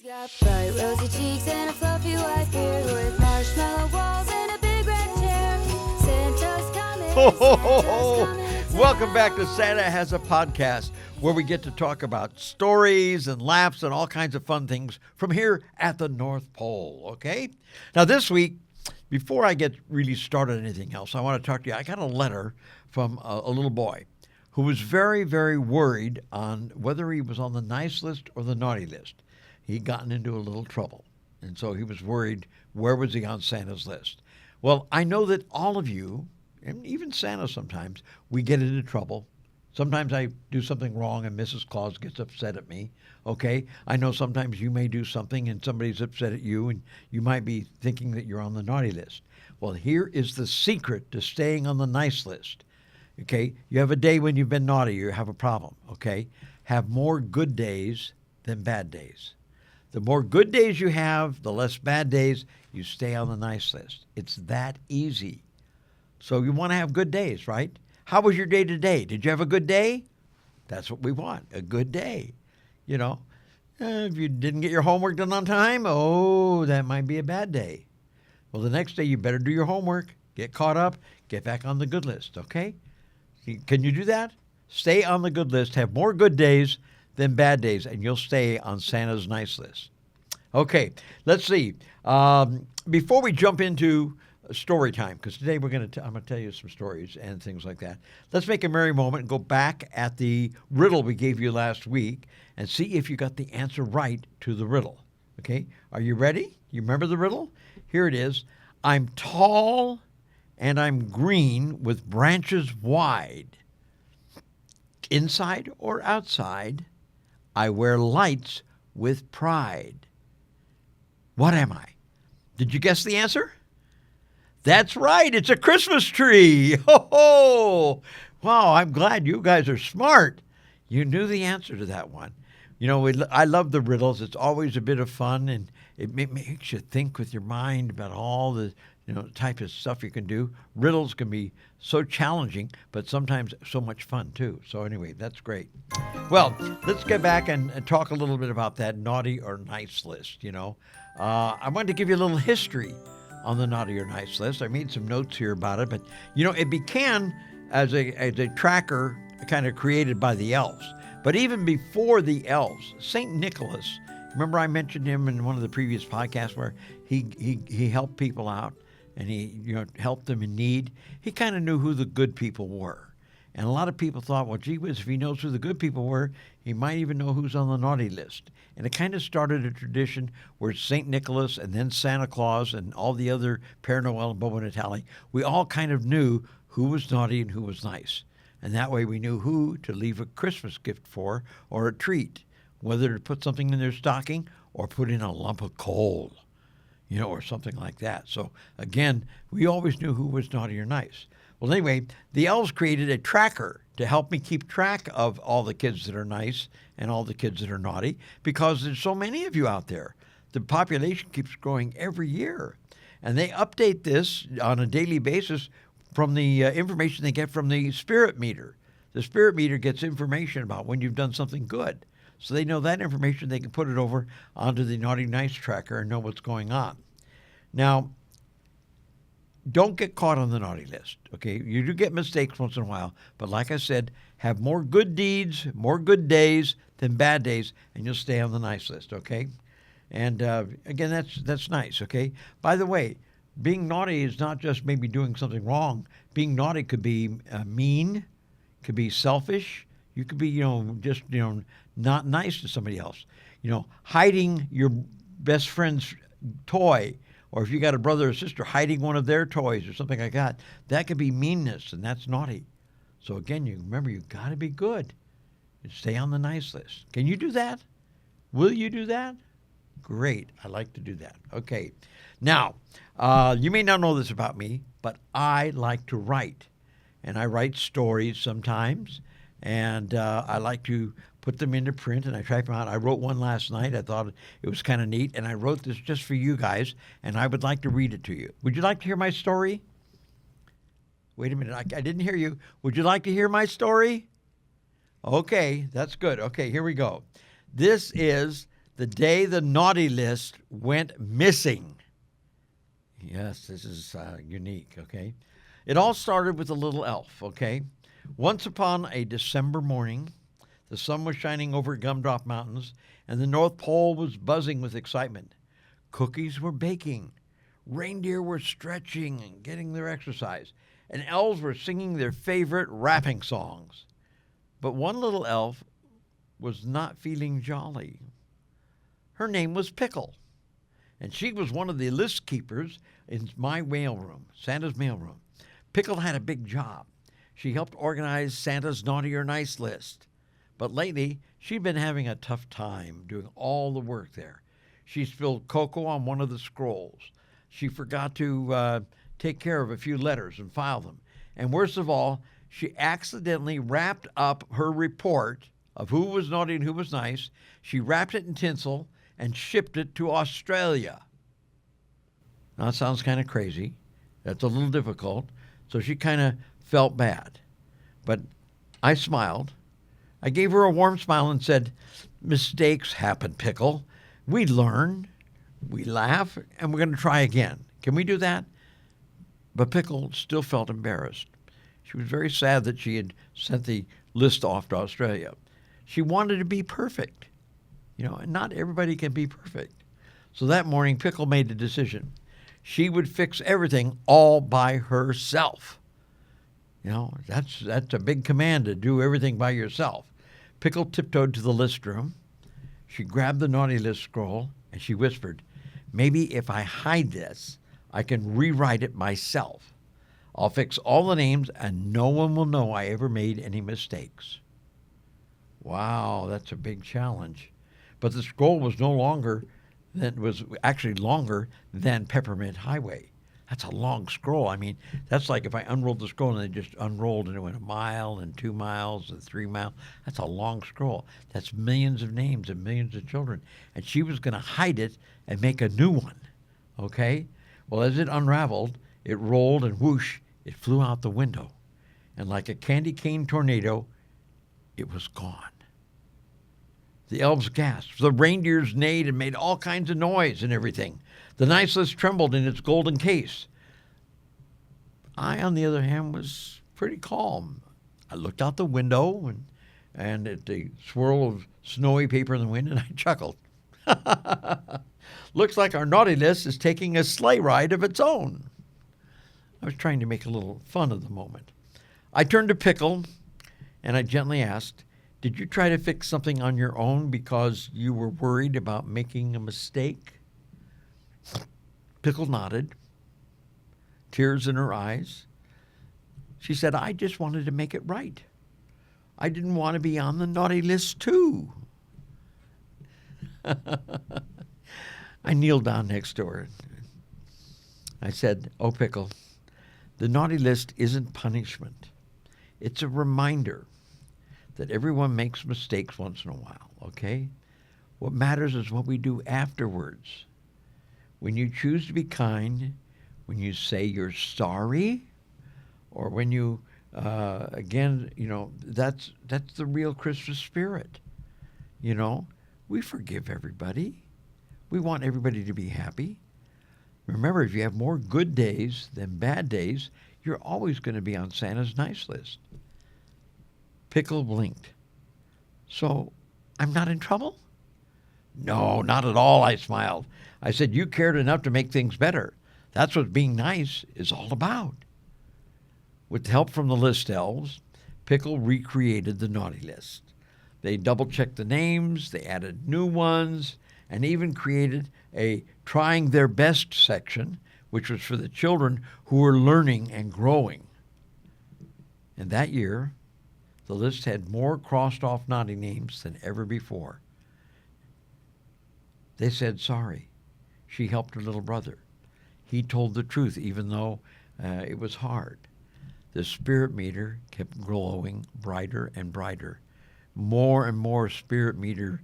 He's got bright rosy cheeks and a fluffy white beard with marshmallow walls and a big red chair. Santa's coming. Ho, ho, ho, Santa's ho. coming to Welcome back to town. Santa Has a Podcast, where we get to talk about stories and laughs and all kinds of fun things from here at the North Pole, okay? Now this week, before I get really started on anything else, I want to talk to you. I got a letter from a little boy who was very, very worried on whether he was on the nice list or the naughty list. He'd gotten into a little trouble, and so he was worried, where was he on Santa's list? Well, I know that all of you, and even Santa sometimes, we get into trouble. Sometimes I do something wrong and Mrs. Claus gets upset at me, okay? I know sometimes you may do something and somebody's upset at you and you might be thinking that you're on the naughty list. Well, here is the secret to staying on the nice list, okay? You have a day when you've been naughty, you have a problem, okay? Have more good days than bad days. The more good days you have, the less bad days, you stay on the nice list. It's that easy. So you want to have good days, right? How was your day today? Did you have a good day? That's what we want, a good day. You know, if you didn't get your homework done on time, oh, that might be a bad day. Well, the next day you better do your homework, get caught up, get back on the good list, okay? Can you do that? Stay on the good list, have more good days than bad days, and you'll stay on Santa's nice list. Okay, let's see. Before we jump into story time, because today I'm going to tell you some stories and things like that. Let's make a merry moment and go back at the riddle we gave you last week and see if you got the answer right to the riddle. Okay, are you ready? You remember the riddle? Here it is. I'm tall and I'm green with branches wide. Inside or outside, I wear lights with pride. What am I? Did you guess the answer? That's right. It's a Christmas tree. Ho, ho. Wow, I'm glad you guys are smart. You knew the answer to that one. You know, I love the riddles. It's always a bit of fun, and it makes you think with your mind about all the type of stuff you can do. Riddles can be so challenging, but sometimes so much fun too. So anyway, that's great. Well, let's get back and talk a little bit about that naughty or nice list. I wanted to give you a little history on the naughty or nice list. I made some notes here about it, but it began as a tracker kind of created by the elves. But even before the elves, St. Nicholas, remember I mentioned him in one of the previous podcasts where he helped people out and he helped them in need. He kind of knew who the good people were. And a lot of people thought, well, gee whiz, if he knows who the good people were, he might even know who's on the naughty list. And it kind of started a tradition where St. Nicholas and then Santa Claus and all the other Père Noël and Bobo Natale, we all kind of knew who was naughty and who was nice. And that way we knew who to leave a Christmas gift for or a treat, whether to put something in their stocking or put in a lump of coal, or something like that. So again, we always knew who was naughty or nice. Well, anyway, the elves created a tracker to help me keep track of all the kids that are nice and all the kids that are naughty, because there's so many of you out there. The population keeps growing every year. And they update this on a daily basis from the information they get from the spirit meter. The spirit meter gets information about when you've done something good. So they know that information, they can put it over onto the naughty nice tracker and know what's going on. Now, don't get caught on the naughty list, okay? You do get mistakes once in a while, but like I said, have more good deeds, more good days than bad days, and you'll stay on the nice list, okay? And again, that's nice, okay? By the way, being naughty is not just maybe doing something wrong. Being naughty could be mean, could be selfish. You could be, just, not nice to somebody else. Hiding your best friend's toy, or if you got a brother or sister, hiding one of their toys or something like that, that could be meanness, and that's naughty. So again, you got to be good and stay on the nice list. Can you do that? Will you do that? Great. I like to do that. Okay. Now, you may not know this about me, but I like to write. And I write stories sometimes, and I like to put them into print, and I type them out. I wrote one last night. I thought it was kind of neat, and I wrote this just for you guys, and I would like to read it to you. Would you like to hear my story? Wait a minute. I didn't hear you. Would you like to hear my story? Okay, that's good. Okay, here we go. This is the day the naughty list went missing. Yes, this is unique, okay? It all started with a little elf, okay? Once upon a December morning, the sun was shining over Gumdrop Mountains, and the North Pole was buzzing with excitement. Cookies were baking, reindeer were stretching and getting their exercise, and elves were singing their favorite rapping songs. But one little elf was not feeling jolly. Her name was Pickle, and she was one of the list keepers in my mailroom, Santa's mailroom. Pickle had a big job. She helped organize Santa's naughty or nice list. But lately, she'd been having a tough time doing all the work there. She spilled cocoa on one of the scrolls. She forgot to take care of a few letters and file them. And worst of all, she accidentally wrapped up her report of who was naughty and who was nice. She wrapped it in tinsel and shipped it to Australia. Now, that sounds kind of crazy. That's a little difficult. So she kind of felt bad. But I smiled. I gave her a warm smile and said, "Mistakes happen, Pickle. We learn, we laugh, and we're going to try again. Can we do that?" But Pickle still felt embarrassed. She was very sad that she had sent the list off to Australia. She wanted to be perfect. And not everybody can be perfect. So that morning, Pickle made a decision. She would fix everything all by herself. That's a big command, to do everything by yourself. Pickle tiptoed to the list room. She grabbed the naughty list scroll and she whispered, "Maybe if I hide this, I can rewrite it myself. I'll fix all the names and no one will know I ever made any mistakes." Wow, that's a big challenge. But the scroll was actually longer than Peppermint Highway. That's a long scroll. I mean, that's like if I unrolled the scroll and it just unrolled and it went a mile and 2 miles and 3 miles. That's a long scroll. That's millions of names and millions of children. And she was going to hide it and make a new one. Okay? Well, as it unraveled, it rolled and whoosh, it flew out the window. And like a candy cane tornado, it was gone. The elves gasped. The reindeers neighed and made all kinds of noise and everything. The nice list trembled in its golden case. I, on the other hand, was pretty calm. I looked out the window and at the swirl of snowy paper in the wind, and I chuckled. Looks like our naughty list is taking a sleigh ride of its own. I was trying to make a little fun of the moment. I turned to Pickle, and I gently asked, "Did you try to fix something on your own because you were worried about making a mistake?" Pickle nodded, tears in her eyes. She said, "I just wanted to make it right. I didn't want to be on the naughty list too." I kneeled down next to her. I said, "Oh, Pickle, the naughty list isn't punishment. It's a reminder that everyone makes mistakes once in a while, okay? What matters is what we do afterwards. When you choose to be kind, when you say you're sorry, or when you, that's the real Christmas spirit. We forgive everybody. We want everybody to be happy. Remember, if you have more good days than bad days, you're always going to be on Santa's nice list." Pickle blinked. "So I'm not in trouble?" "No, not at all," I smiled. I said, "You cared enough to make things better. That's what being nice is all about." With help from the list elves, Pickle recreated the naughty list. They double-checked the names, they added new ones, and even created a trying their best section, which was for the children who were learning and growing. And that year, the list had more crossed-off naughty names than ever before. They said sorry. She helped her little brother. He told the truth, even though it was hard. The spirit meter kept glowing brighter and brighter. More and more spirit meter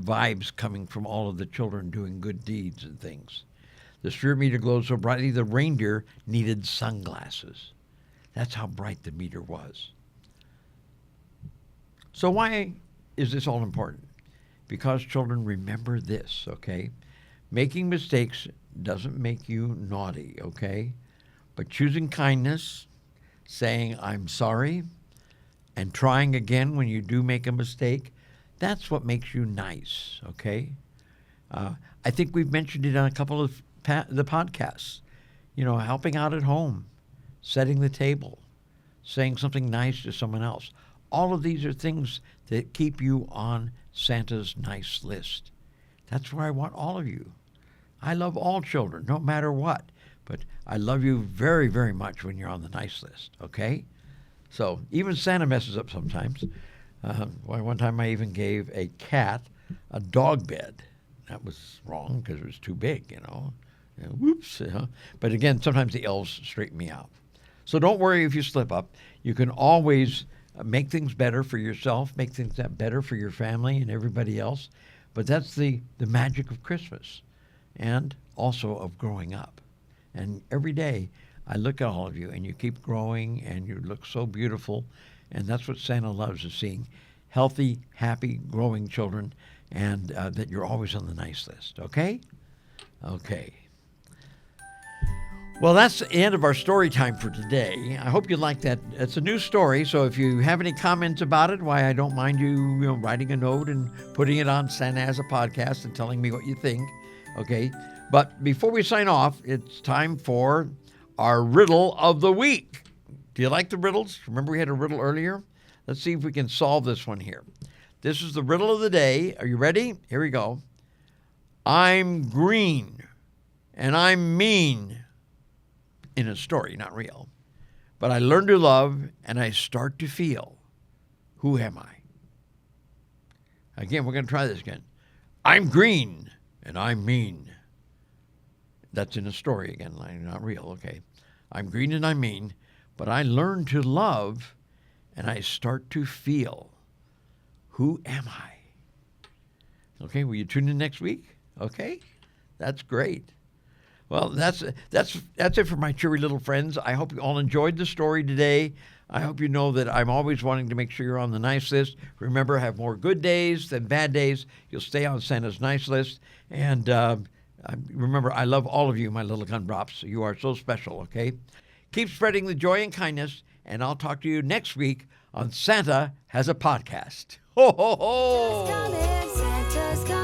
vibes coming from all of the children doing good deeds and things. The spirit meter glowed so brightly the reindeer needed sunglasses. That's how bright the meter was. So why is this all important? because, children, remember this, okay? Making mistakes doesn't make you naughty, okay? But choosing kindness, saying, I'm sorry, and trying again when you do make a mistake, that's what makes you nice, okay? I think we've mentioned it on a couple of the podcasts. You know, helping out at home, setting the table, saying something nice to someone else. All of these are things that keep you on Santa's nice list. That's where I want all of you. I love all children, no matter what. But I love you very, very much when you're on the nice list, okay? So even Santa messes up sometimes. One time I even gave a cat a dog bed. That was wrong because it was too big, you know. Whoops. You know. But again, sometimes the elves straighten me out. So don't worry if you slip up. You can always make things better for yourself, make things better for your family and everybody else. But that's the magic of Christmas and also of growing up. And every day I look at all of you and you keep growing and you look so beautiful. And that's what Santa loves, is seeing healthy, happy, growing children, and that you're always on the nice list. Okay? Okay. Well, that's the end of our story time for today. I hope you like that. It's a new story, so if you have any comments about it, why, I don't mind you, writing a note and putting it on Santa as a podcast and telling me what you think. Okay? But before we sign off, it's time for our riddle of the week. Do you like the riddles? Remember we had a riddle earlier? Let's see if we can solve this one here. This is the riddle of the day. Are you ready? Here we go. I'm green and I'm mean. In a story, not real. But I learn to love and I start to feel. Who am I? Again, we're going to try this again. I'm green and I'm mean. That's in a story again, not real. Okay. I'm green and I'm mean, but I learn to love and I start to feel. Who am I? Okay, will you tune in next week? Okay, that's great. Well, that's it for my cheery little friends. I hope you all enjoyed the story today. I hope you know that I'm always wanting to make sure you're on the nice list. Remember, have more good days than bad days. You'll stay on Santa's nice list. And remember, I love all of you, my little gumdrops. You are so special, okay? Keep spreading the joy and kindness, and I'll talk to you next week on Santa Has a Podcast. Ho, ho, ho! Santa's coming, Santa's coming.